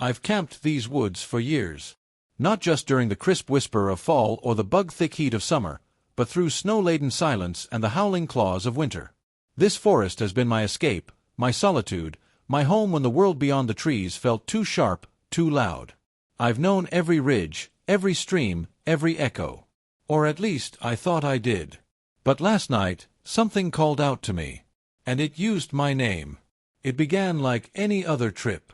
I've camped these woods for years. Not just during the crisp whisper of fall or the bug-thick heat of summer, but through snow-laden silence and the howling claws of winter. This forest has been my escape, my solitude, my home when the world beyond the trees felt too sharp, too loud. I've known every ridge, every stream, every echo. Or at least I thought I did. But last night, something called out to me. And it used my name. It began like any other trip.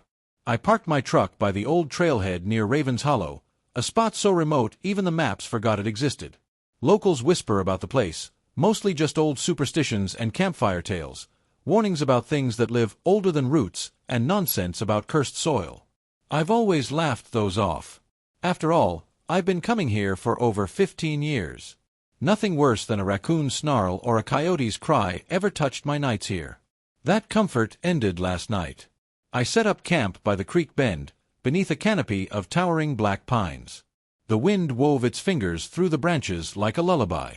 I parked my truck by the old trailhead near Raven's Hollow, a spot so remote even the maps forgot it existed. Locals whisper about the place, mostly just old superstitions and campfire tales, warnings about things that live older than roots, and nonsense about cursed soil. I've always laughed those off. After all, I've been coming here for over 15 years. Nothing worse than a raccoon's snarl or a coyote's cry ever touched my nights here. That comfort ended last night. I set up camp by the creek bend, beneath a canopy of towering black pines. The wind wove its fingers through the branches like a lullaby.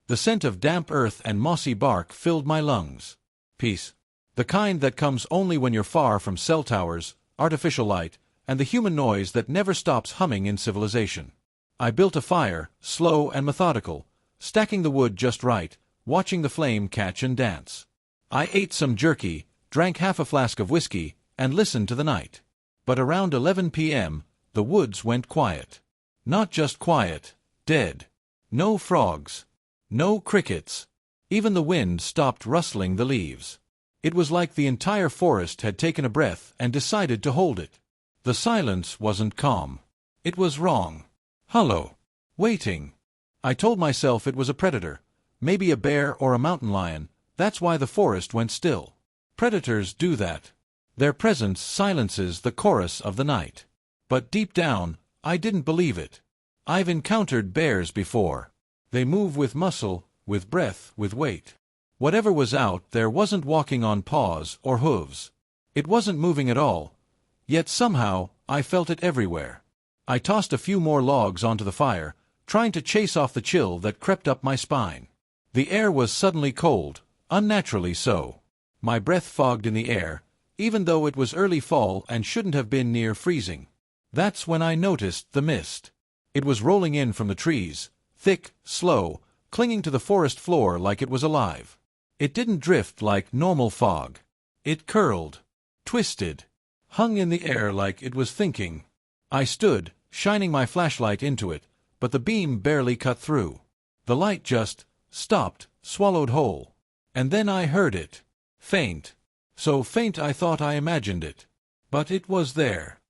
The scent of damp earth and mossy bark filled my lungs. Peace. The kind that comes only when you're far from cell towers, artificial light, and the human noise that never stops humming in civilization. I built a fire, slow and methodical, stacking the wood just right, watching the flame catch and dance. I ate some jerky, drank half a flask of whiskey, and listened to the night. But around 11 p.m., the woods went quiet. Not just quiet, dead. No frogs. No crickets. Even the wind stopped rustling the leaves. It was like the entire forest had taken a breath and decided to hold it. The silence wasn't calm. It was wrong. Hollow. Waiting. I told myself it was a predator, maybe a bear or a mountain lion. That's why the forest went still. Predators do that. Their presence silences the chorus of the night. But deep down, I didn't believe it. I've encountered bears before. They move with muscle, with breath, with weight. Whatever was out there wasn't walking on paws or hooves. It wasn't moving at all. Yet somehow, I felt it everywhere. I tossed a few more logs onto the fire, trying to chase off the chill that crept up my spine. The air was suddenly cold, unnaturally so. My breath fogged in the air, even though it was early fall and shouldn't have been near freezing. That's when I noticed the mist. It was rolling in from the trees, thick, slow, clinging to the forest floor like it was alive. It didn't drift like normal fog. It curled, twisted, hung in the air like it was thinking. I stood, shining my flashlight into it, but the beam barely cut through. The light just stopped, swallowed whole. And then I heard it. Faint. So faint I thought I imagined it. But it was there.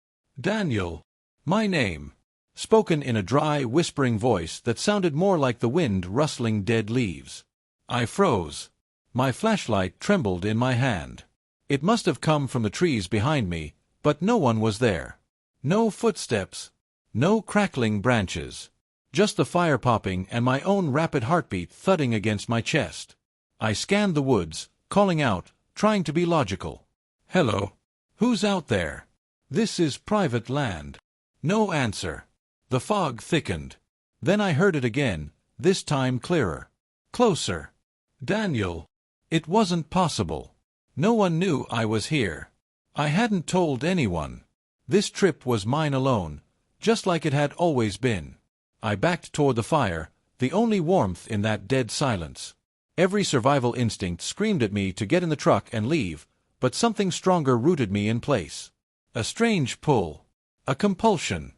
Daniel. My name. Spoken in a dry, whispering voice that sounded more like the wind rustling dead leaves. I froze. My flashlight trembled in my hand. It must have come from the trees behind me, but no one was there. No footsteps. No crackling branches. Just the fire popping and my own rapid heartbeat thudding against my chest. I scanned the woods, calling out, trying to be logical. Hello? Who's out there? This is private land. No answer. The fog thickened. Then I heard it again, this time clearer. Closer. Daniel. It wasn't possible. No one knew I was here. I hadn't told anyone. This trip was mine alone, just like it had always been. I backed toward the fire, the only warmth in that dead silence. Every survival instinct screamed at me to get in the truck and leave, but something stronger rooted me in place. A strange pull. A compulsion.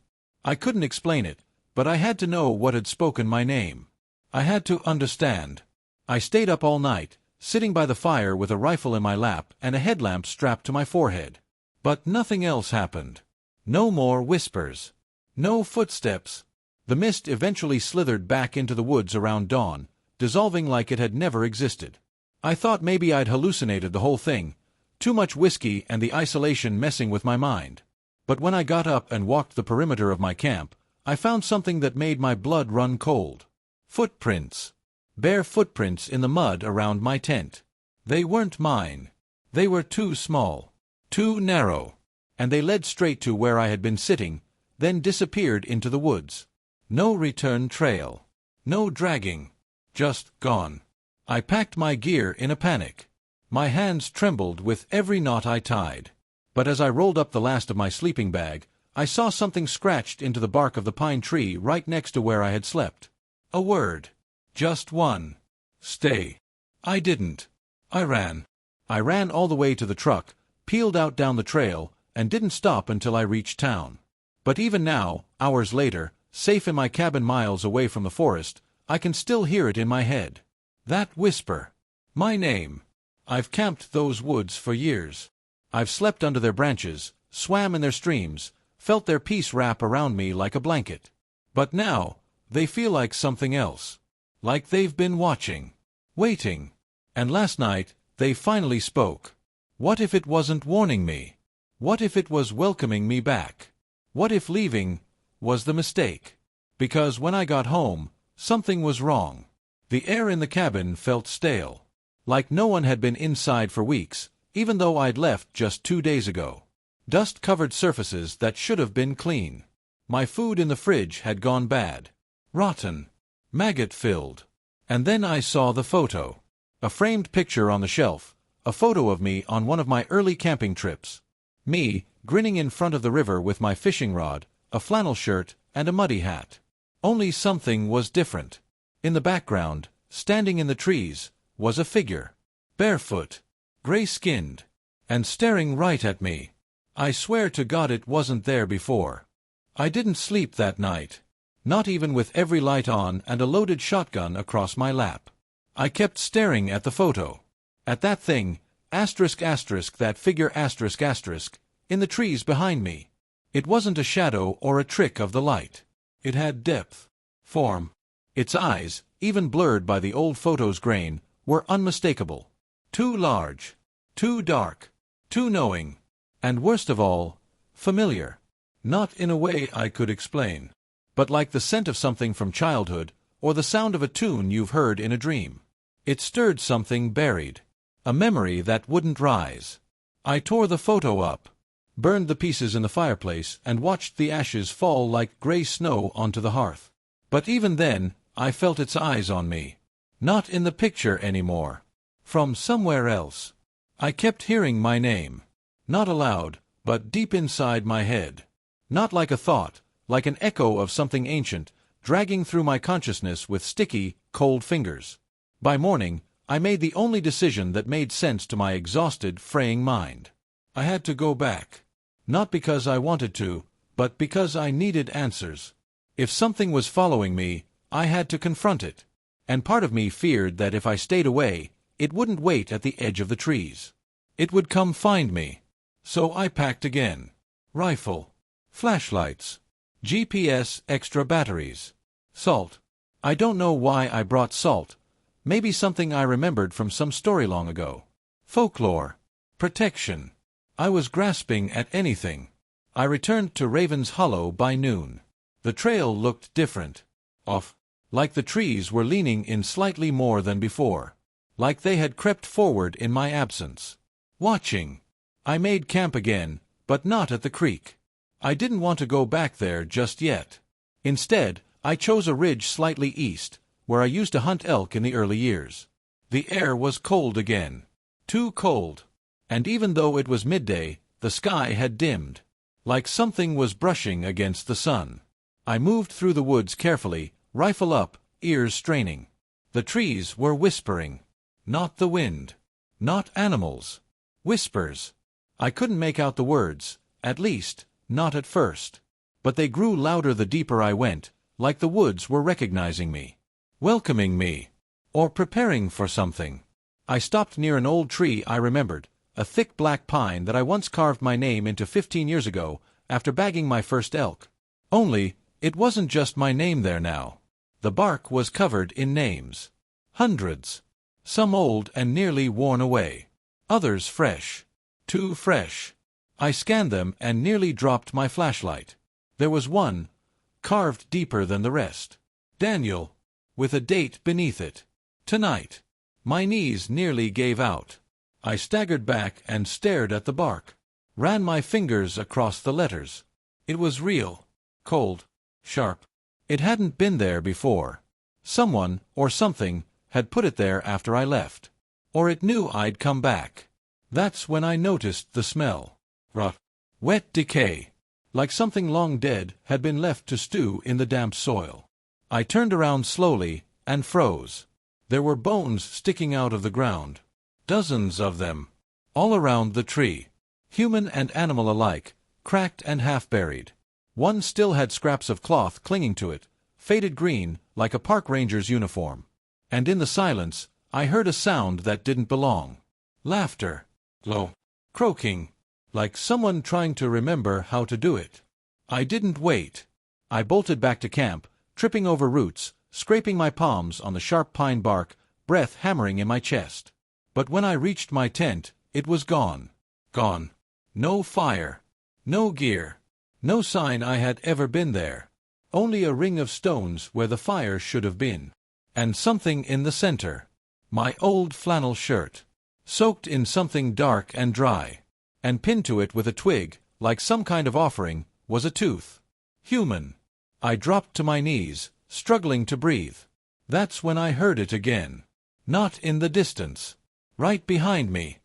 I couldn't explain it, but I had to know what had spoken my name. I had to understand. I stayed up all night, sitting by the fire with a rifle in my lap and a headlamp strapped to my forehead. But nothing else happened. No more whispers. No footsteps. The mist eventually slithered back into the woods around dawn, dissolving like it had never existed. I thought maybe I'd hallucinated the whole thing, too much whiskey and the isolation messing with my mind. But when I got up and walked the perimeter of my camp, I found something that made my blood run cold. Footprints. Bare footprints in the mud around my tent. They weren't mine. They were too small, too narrow, and they led straight to where I had been sitting, then disappeared into the woods. No return trail. No dragging. Just gone. I packed my gear in a panic. My hands trembled with every knot I tied. But as I rolled up the last of my sleeping bag, I saw something scratched into the bark of the pine tree right next to where I had slept. A word. Just one. Stay. I didn't. I ran. I ran all the way to the truck, peeled out down the trail, and didn't stop until I reached town. But even now, hours later, safe in my cabin miles away from the forest, I can still hear it in my head. That whisper. My name. I've camped those woods for years. I've slept under their branches, swam in their streams, felt their peace wrap around me like a blanket. But now, they feel like something else. Like they've been watching. Waiting. And last night, they finally spoke. What if it wasn't warning me? What if it was welcoming me back? What if leaving was the mistake? Because when I got home, something was wrong. The air in the cabin felt stale. Like no one had been inside for weeks, even though I'd left just 2 days ago. Dust-covered surfaces that should have been clean. My food in the fridge had gone bad. Rotten. Maggot-filled. And then I saw the photo. A framed picture on the shelf. A photo of me on one of my early camping trips. Me, grinning in front of the river with my fishing rod, a flannel shirt, and a muddy hat. Only something was different. In the background, standing in the trees, was a figure. Barefoot. Gray-skinned. And staring right at me. I swear to God it wasn't there before. I didn't sleep that night. Not even with every light on and a loaded shotgun across my lap. I kept staring at the photo. At that thing, asterisk asterisk that figure asterisk asterisk, in the trees behind me. It wasn't a shadow or a trick of the light. It had depth. Form. Its eyes, even blurred by the old photo's grain, were unmistakable. Too large. Too dark. Too knowing. And worst of all, familiar. Not in a way I could explain. But like the scent of something from childhood, or the sound of a tune you've heard in a dream. It stirred something buried. A memory that wouldn't rise. I tore the photo up, burned the pieces in the fireplace, and watched the ashes fall like gray snow onto the hearth. But even then, I felt its eyes on me. Not in the picture anymore. From somewhere else. I kept hearing my name. Not aloud, but deep inside my head. Not like a thought, like an echo of something ancient, dragging through my consciousness with sticky, cold fingers. By morning, I made the only decision that made sense to my exhausted, fraying mind. I had to go back. Not because I wanted to, but because I needed answers. If something was following me, I had to confront it. And part of me feared that if I stayed away, it wouldn't wait at the edge of the trees. It would come find me. So I packed again. Rifle. Flashlights. GPS extra batteries. Salt. I don't know why I brought salt. Maybe something I remembered from some story long ago. Folklore. Protection. I was grasping at anything. I returned to Raven's Hollow by noon. The trail looked different. Off. Like the trees were leaning in slightly more than before. Like they had crept forward in my absence. Watching. I made camp again, but not at the creek. I didn't want to go back there just yet. Instead, I chose a ridge slightly east, where I used to hunt elk in the early years. The air was cold again. Too cold. And even though it was midday, the sky had dimmed. Like something was brushing against the sun. I moved through the woods carefully, rifle up, ears straining. The trees were whispering. Not the wind. Not animals. Whispers. I couldn't make out the words, at least, not at first. But they grew louder the deeper I went, like the woods were recognizing me. Welcoming me. Or preparing for something. I stopped near an old tree I remembered, a thick black pine that I once carved my name into 15 years ago, after bagging my first elk. Only, it wasn't just my name there now. The bark was covered in names. Hundreds. Some old and nearly worn away. Others fresh. Too fresh. I scanned them and nearly dropped my flashlight. There was one, carved deeper than the rest. Daniel, with a date beneath it. Tonight. My knees nearly gave out. I staggered back and stared at the bark. Ran my fingers across the letters. It was real. Cold. Sharp. It hadn't been there before. Someone, or something, had put it there after I left. Or it knew I'd come back. That's when I noticed the smell. Rot. Wet decay. Like something long dead had been left to stew in the damp soil. I turned around slowly and froze. There were bones sticking out of the ground. Dozens of them. All around the tree. Human and animal alike, cracked and half-buried. One still had scraps of cloth clinging to it, faded green like a park ranger's uniform. And in the silence, I heard a sound that didn't belong. Laughter. Low. Croaking. Like someone trying to remember how to do it. I didn't wait. I bolted back to camp, tripping over roots, scraping my palms on the sharp pine bark, breath hammering in my chest. But when I reached my tent, it was gone. Gone. No fire. No gear. No sign I had ever been there. Only a ring of stones where the fire should have been. And something in the center. My old flannel shirt. Soaked in something dark and dry. And pinned to it with a twig, like some kind of offering, was a tooth. Human. I dropped to my knees, struggling to breathe. That's when I heard it again. Not in the distance. Right behind me.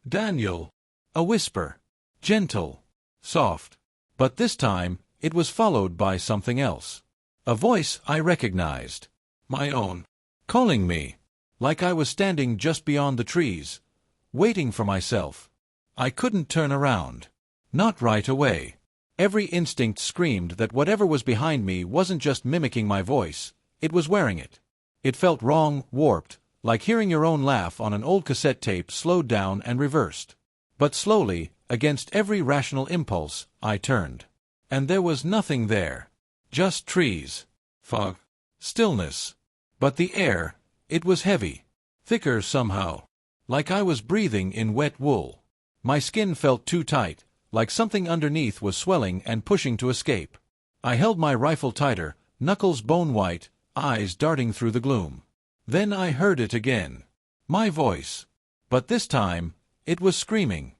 Daniel. A whisper. Gentle. Soft. But this time, it was followed by something else. A voice I recognized. My own. Calling me. Like I was standing just beyond the trees. Waiting for myself. I couldn't turn around. Not right away. Every instinct screamed that whatever was behind me wasn't just mimicking my voice, it was wearing it. It felt wrong, warped, like hearing your own laugh on an old cassette tape slowed down and reversed. But slowly, against every rational impulse, I turned. And there was nothing there. Just trees. Fog. Stillness. But the air, it was heavy. Thicker somehow. Like I was breathing in wet wool. My skin felt too tight, like something underneath was swelling and pushing to escape. I held my rifle tighter, knuckles bone-white, eyes darting through the gloom. Then I heard it again. My voice. But this time, it was screaming.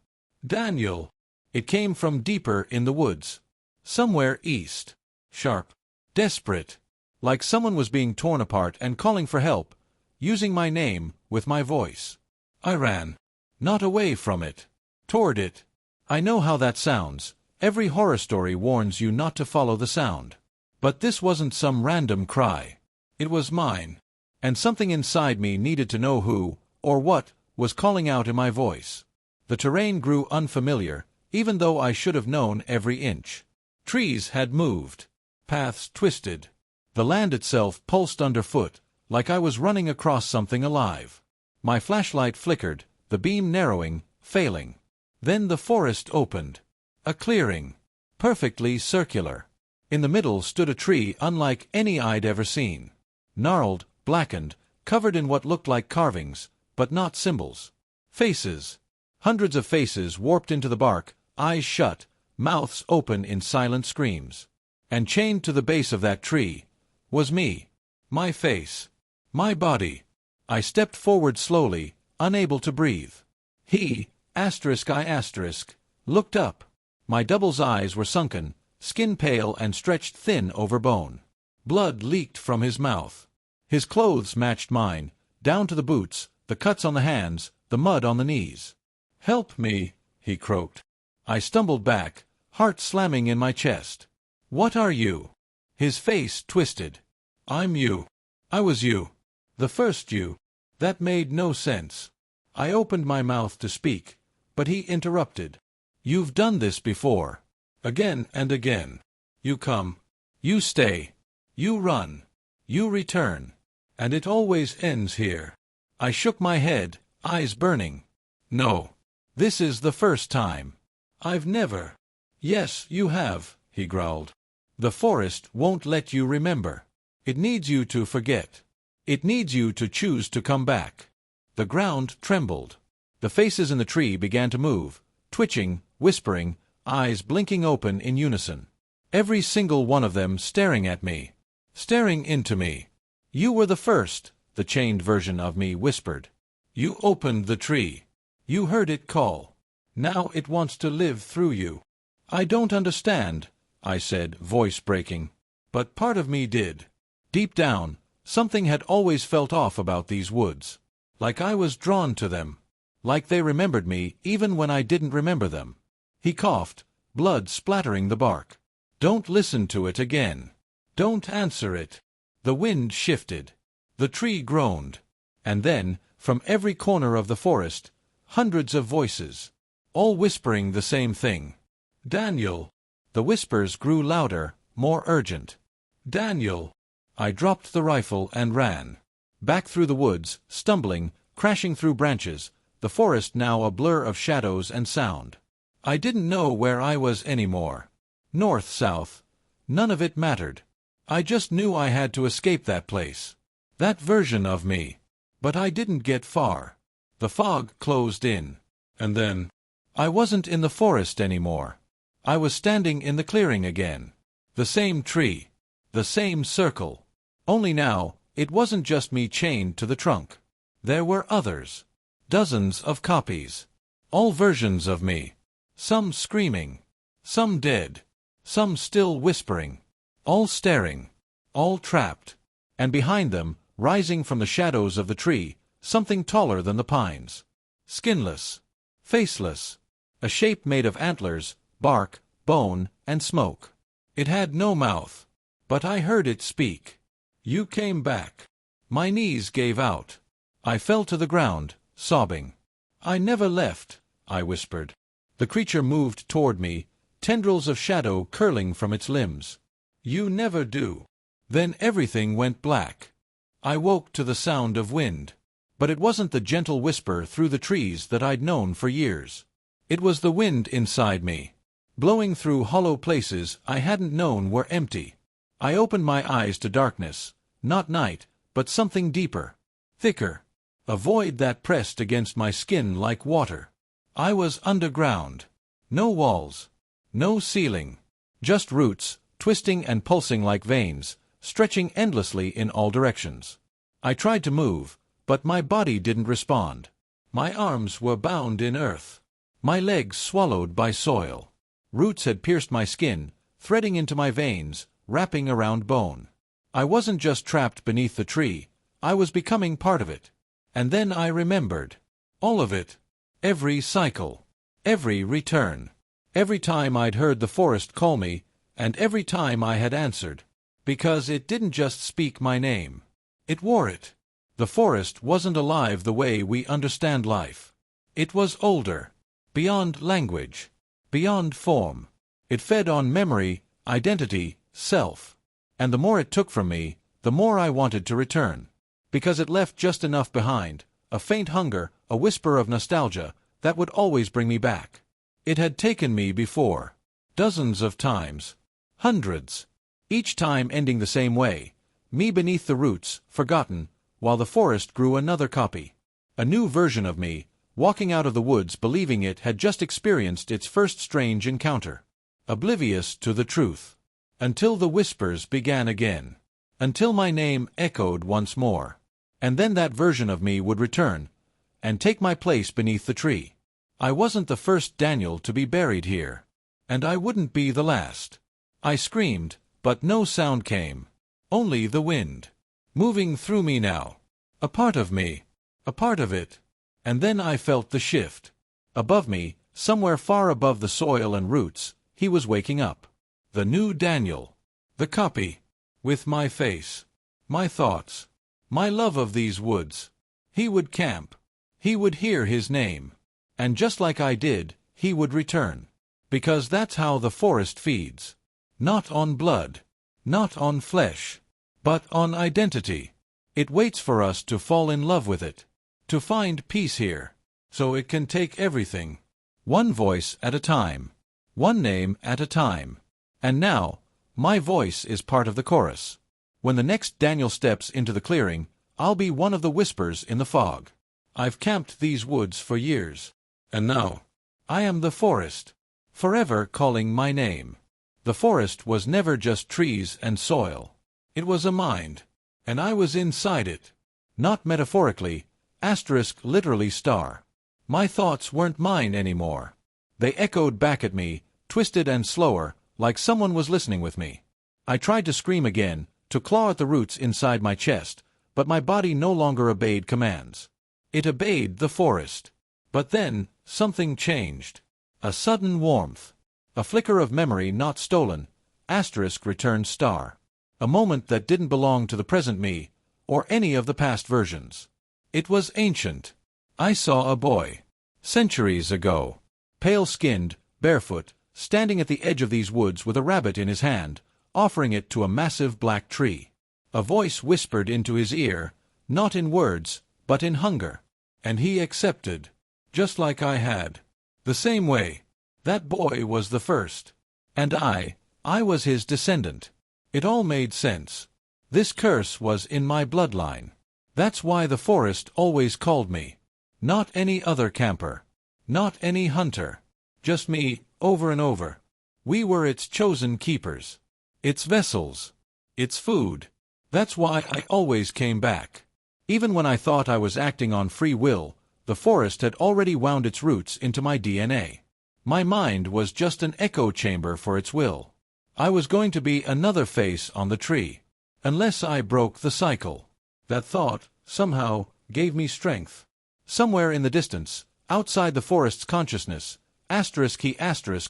Daniel. It came from deeper in the woods. Somewhere east. Sharp. Desperate. Like someone was being torn apart and calling for help, using my name with my voice. I ran. Not away from it. Toward it. I know how that sounds. Every horror story warns you not to follow the sound. But this wasn't some random cry. It was mine. And something inside me needed to know who, or what, was calling out in my voice. The terrain grew unfamiliar, even though I should have known every inch. Trees had moved. Paths twisted. The land itself pulsed underfoot, like I was running across something alive. My flashlight flickered, the beam narrowing, failing. Then the forest opened. A clearing. Perfectly circular. In the middle stood a tree unlike any I'd ever seen. Gnarled, blackened, covered in what looked like carvings, but not symbols. Faces. Hundreds of faces warped into the bark, eyes shut, mouths open in silent screams. And chained to the base of that tree was me. My face. My body. I stepped forward slowly, unable to breathe. He, looked up. My double's eyes were sunken, skin pale and stretched thin over bone. Blood leaked from his mouth. His clothes matched mine, down to the boots, the cuts on the hands, the mud on the knees. "Help me," he croaked. I stumbled back, heart slamming in my chest. "What are you?" His face twisted. "I'm you. I was you. The first you." That made no sense. I opened my mouth to speak, but he interrupted. "You've done this before. Again and again. You come. You stay. You run. You return. And it always ends here." I shook my head, eyes burning. "No. This is the first time. I've never." "Yes, you have," he growled. "The forest won't let you remember. It needs you to forget. It needs you to choose to come back." The ground trembled. The faces in the tree began to move, twitching, whispering, eyes blinking open in unison. Every single one of them staring at me. Staring into me. "You were the first," the chained version of me whispered. "You opened the tree. You heard it call. Now it wants to live through you." "I don't understand," I said, voice breaking. But part of me did. Deep down, something had always felt off about these woods. Like I was drawn to them. Like they remembered me even when I didn't remember them. He coughed, blood splattering the bark. "Don't listen to it again. Don't answer it." The wind shifted. The tree groaned. And then, from every corner of the forest, hundreds of voices, all whispering the same thing. "Daniel!" The whispers grew louder, more urgent. "Daniel!" I dropped the rifle and ran. Back through the woods, stumbling, crashing through branches, the forest now a blur of shadows and sound. I didn't know where I was anymore. North, south, none of it mattered. I just knew I had to escape that place. That version of me. But I didn't get far. The fog closed in. And then, I wasn't in the forest anymore. I was standing in the clearing again. The same tree. The same circle. Only now, it wasn't just me chained to the trunk. There were others. Dozens of copies. All versions of me. Some screaming. Some dead. Some still whispering. All staring. All trapped. And behind them, rising from the shadows of the tree, something taller than the pines. Skinless. Faceless. A shape made of antlers, bark, bone, and smoke. It had no mouth. But I heard it speak. "You came back." My knees gave out. I fell to the ground, sobbing. "I never left," I whispered. The creature moved toward me, tendrils of shadow curling from its limbs. "You never do." Then everything went black. I woke to the sound of wind. But it wasn't the gentle whisper through the trees that I'd known for years. It was the wind inside me, blowing through hollow places I hadn't known were empty. I opened my eyes to darkness, not night, but something deeper, thicker, a void that pressed against my skin like water. I was underground. No walls, no ceiling, just roots, twisting and pulsing like veins, stretching endlessly in all directions. I tried to move, but my body didn't respond. My arms were bound in earth. My legs swallowed by soil. Roots had pierced my skin, threading into my veins, wrapping around bone. I wasn't just trapped beneath the tree, I was becoming part of it. And then I remembered. All of it. Every cycle. Every return. Every time I'd heard the forest call me, and every time I had answered. Because it didn't just speak my name. It wore it. The forest wasn't alive the way we understand life. It was older. Beyond language. Beyond form. It fed on memory, identity, self. And the more it took from me, the more I wanted to return. Because it left just enough behind, a faint hunger, a whisper of nostalgia, that would always bring me back. It had taken me before. Dozens of times. Hundreds. Each time ending the same way. Me beneath the roots, forgotten, while the forest grew another copy. A new version of me, walking out of the woods believing it had just experienced its first strange encounter. Oblivious to the truth. Until the whispers began again. Until my name echoed once more. And then that version of me would return, and take my place beneath the tree. I wasn't the first Daniel to be buried here. And I wouldn't be the last. I screamed, but no sound came. Only the wind. Moving through me now. A part of me. A part of it. And then I felt the shift. Above me, somewhere far above the soil and roots, he was waking up. The new Daniel. The copy. With my face. My thoughts. My love of these woods. He would camp. He would hear his name. And just like I did, he would return. Because that's how the forest feeds. Not on blood. Not on flesh. But on identity. It waits for us to fall in love with it. To find peace here. So it can take everything. One voice at a time. One name at a time. And now, my voice is part of the chorus. When the next Daniel steps into the clearing, I'll be one of the whispers in the fog. I've camped these woods for years. And now, I am the forest. Forever calling my name. The forest was never just trees and soil. It was a mind. And I was inside it. Not metaphorically, asterisk literally star. My thoughts weren't mine anymore. They echoed back at me, twisted and slower, like someone was listening with me. I tried to scream again, to claw at the roots inside my chest, but my body no longer obeyed commands. It obeyed the forest. But then, something changed. A sudden warmth. A flicker of memory not stolen, asterisk returned star. A moment that didn't belong to the present me, or any of the past versions. It was ancient. I saw a boy. Centuries ago. Pale-skinned, barefoot, standing at the edge of these woods with a rabbit in his hand, offering it to a massive black tree. A voice whispered into his ear, not in words, but in hunger. And he accepted. Just like I had. The same way. That boy was the first. And I was his descendant. It all made sense. This curse was in my bloodline. That's why the forest always called me. Not any other camper. Not any hunter. Just me, over and over. We were its chosen keepers. Its vessels. Its food. That's why I always came back. Even when I thought I was acting on free will, the forest had already wound its roots into my DNA. My mind was just an echo chamber for its will. I was going to be another face on the tree. Unless I broke the cycle. That thought, somehow, gave me strength. Somewhere in the distance, outside the forest's consciousness, he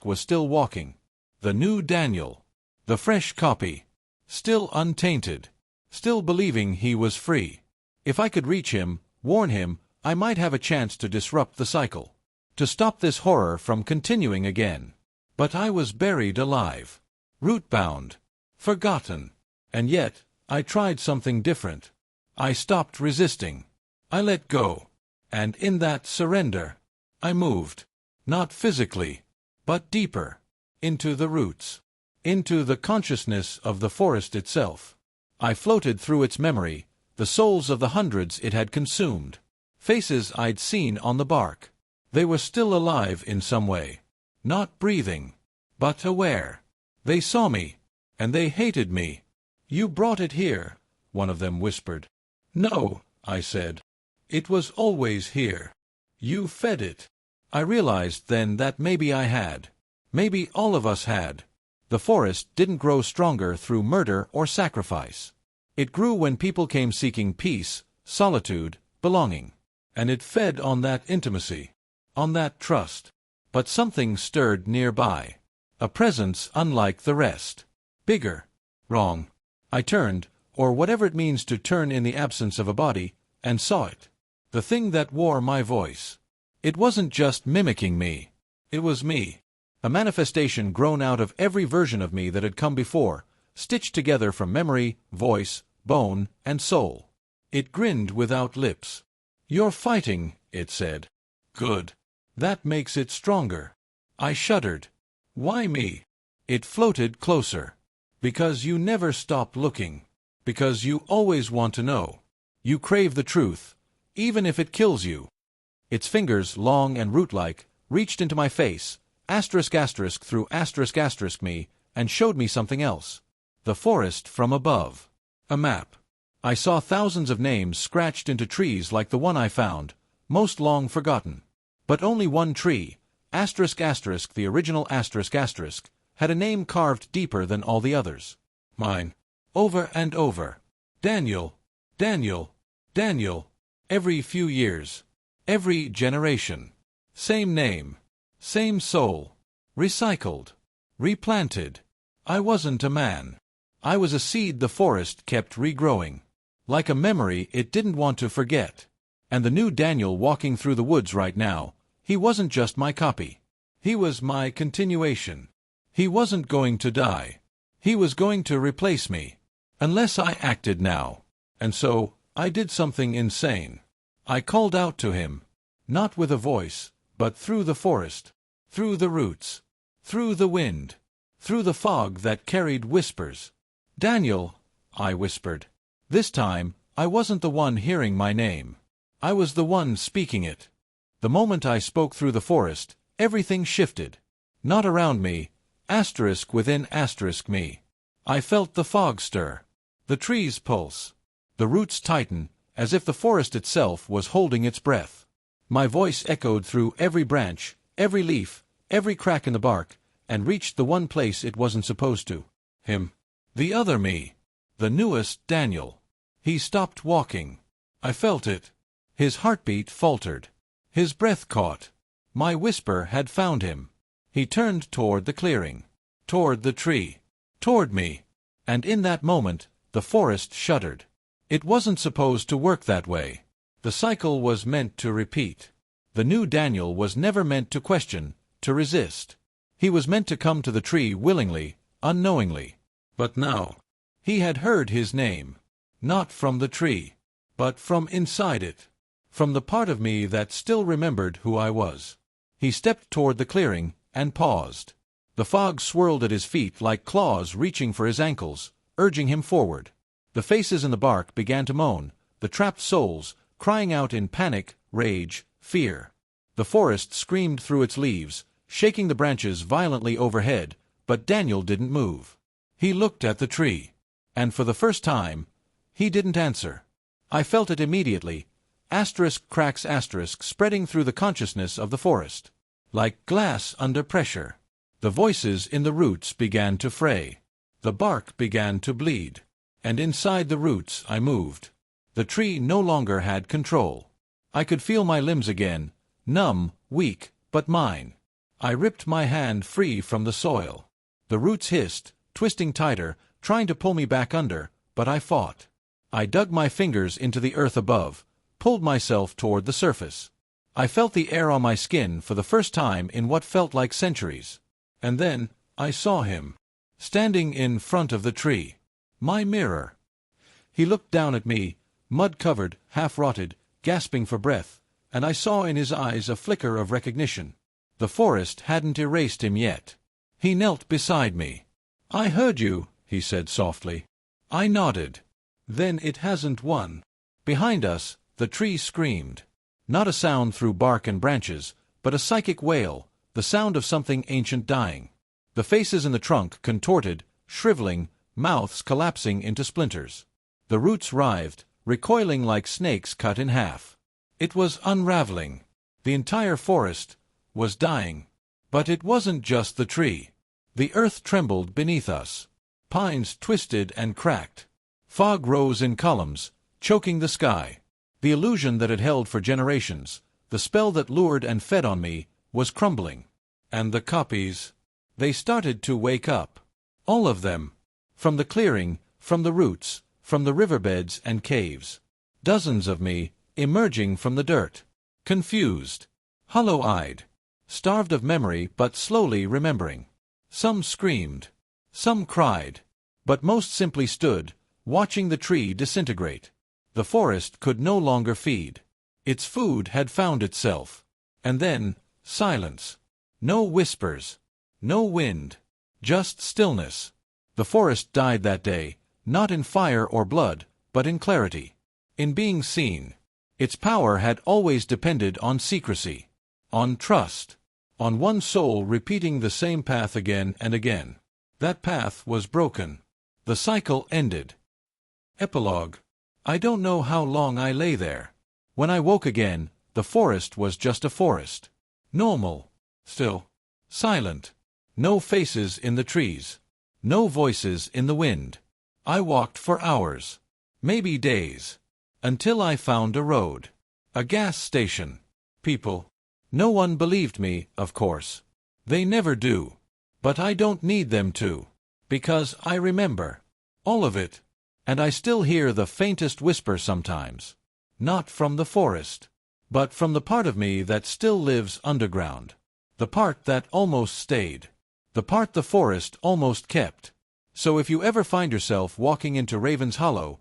was still walking. The new Daniel. The fresh copy. Still untainted. Still believing he was free. If I could reach him, warn him, I might have a chance to disrupt the cycle. To stop this horror from continuing again. But I was buried alive. Root-bound. Forgotten. And yet, I tried something different. I stopped resisting. I let go. And in that surrender, I moved. Not physically, but deeper. Into the roots. Into the consciousness of the forest itself. I floated through its memory, the souls of the hundreds it had consumed. Faces I'd seen on the bark. They were still alive in some way. Not breathing, but aware. They saw me, and they hated me. You brought it here, one of them whispered. No, I said. It was always here. You fed it. I realized then that maybe I had. Maybe all of us had. The forest didn't grow stronger through murder or sacrifice. It grew when people came seeking peace, solitude, belonging. And it fed on that intimacy. On that trust. But something stirred nearby. A presence unlike the rest. Bigger. Wrong. I turned, or whatever it means to turn in the absence of a body, and saw it. The thing that wore my voice. It wasn't just mimicking me. It was me. A manifestation grown out of every version of me that had come before, stitched together from memory, voice, bone, and soul. It grinned without lips. You're fighting, it said. Good. That makes it stronger. I shuddered. Why me? It floated closer. Because you never stop looking. Because you always want to know. You crave the truth, even if it kills you. Its fingers, long and root-like, reached into my face, through me, and showed me something else. The forest from above. A map. I saw thousands of names scratched into trees like the one I found, most long forgotten. But only one tree, the original had a name carved deeper than all the others. Mine. Over and over. Daniel. Daniel. Daniel. Every few years. Every generation. Same name. Same soul. Recycled. Replanted. I wasn't a man. I was a seed the forest kept regrowing. Like a memory it didn't want to forget. And the new Daniel walking through the woods right now, he wasn't just my copy. He was my continuation. He wasn't going to die. He was going to replace me. Unless I acted now. And so, I did something insane. I called out to him. Not with a voice, but through the forest. Through the roots. Through the wind. Through the fog that carried whispers. Daniel, I whispered. This time, I wasn't the one hearing my name. I was the one speaking it. The moment I spoke through the forest, everything shifted. Not around me, within me. I felt the fog stir. The trees pulse. The roots tighten, as if the forest itself was holding its breath. My voice echoed through every branch, every leaf, every crack in the bark, and reached the one place it wasn't supposed to. Him. The other me. The newest Daniel. He stopped walking. I felt it. His heartbeat faltered. His breath caught. My whisper had found him. He turned toward the clearing, toward the tree, toward me. And in that moment, the forest shuddered. It wasn't supposed to work that way. The cycle was meant to repeat. The new Daniel was never meant to question, to resist. He was meant to come to the tree willingly, unknowingly. But now, he had heard his name, not from the tree, but from inside it, from the part of me that still remembered who I was. He stepped toward the clearing and paused. The fog swirled at his feet like claws reaching for his ankles, urging him forward. The faces in the bark began to moan, the trapped souls, crying out in panic, rage, fear. The forest screamed through its leaves, shaking the branches violently overhead, but Daniel didn't move. He looked at the tree, and for the first time, he didn't answer. I felt it immediately, asterisk cracks asterisk spreading through the consciousness of the forest. Like glass under pressure. The voices in the roots began to fray. The bark began to bleed. And inside the roots I moved. The tree no longer had control. I could feel my limbs again, numb, weak, but mine. I ripped my hand free from the soil. The roots hissed, twisting tighter, trying to pull me back under, but I fought. I dug my fingers into the earth above, pulled myself toward the surface. I felt the air on my skin for the first time in what felt like centuries. And then, I saw him. Standing in front of the tree. My mirror. He looked down at me, mud-covered, half-rotted, gasping for breath, and I saw in his eyes a flicker of recognition. The forest hadn't erased him yet. He knelt beside me. "I heard you," he said softly. I nodded. "Then it hasn't won." Behind us, the tree screamed. Not a sound through bark and branches, but a psychic wail, the sound of something ancient dying. The faces in the trunk contorted, shriveling, mouths collapsing into splinters. The roots writhed, recoiling like snakes cut in half. It was unraveling. The entire forest was dying. But it wasn't just the tree. The earth trembled beneath us. Pines twisted and cracked. Fog rose in columns, choking the sky. The illusion that had held for generations, the spell that lured and fed on me, was crumbling. And the copies, they started to wake up. All of them. From the clearing, from the roots, from the riverbeds and caves. Dozens of me, emerging from the dirt. Confused. Hollow-eyed. Starved of memory but slowly remembering. Some screamed. Some cried. But most simply stood, watching the tree disintegrate. The forest could no longer feed. Its food had found itself. And then, silence. No whispers. No wind. Just stillness. The forest died that day, not in fire or blood, but in clarity. In being seen. Its power had always depended on secrecy. On trust. On one soul repeating the same path again and again. That path was broken. The cycle ended. Epilogue. I don't know how long I lay there. When I woke again, the forest was just a forest. Normal. Still. Silent. No faces in the trees. No voices in the wind. I walked for hours. Maybe days. Until I found a road. A gas station. People. No one believed me, of course. They never do. But I don't need them to. Because I remember. All of it. And I still hear the faintest whisper sometimes. Not from the forest. But from the part of me that still lives underground. The part that almost stayed. The part the forest almost kept. So if you ever find yourself walking into Raven's Hollow,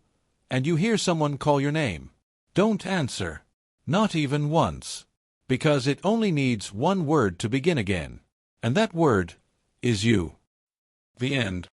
and you hear someone call your name, don't answer. Not even once. Because it only needs one word to begin again. And that word is you. The end.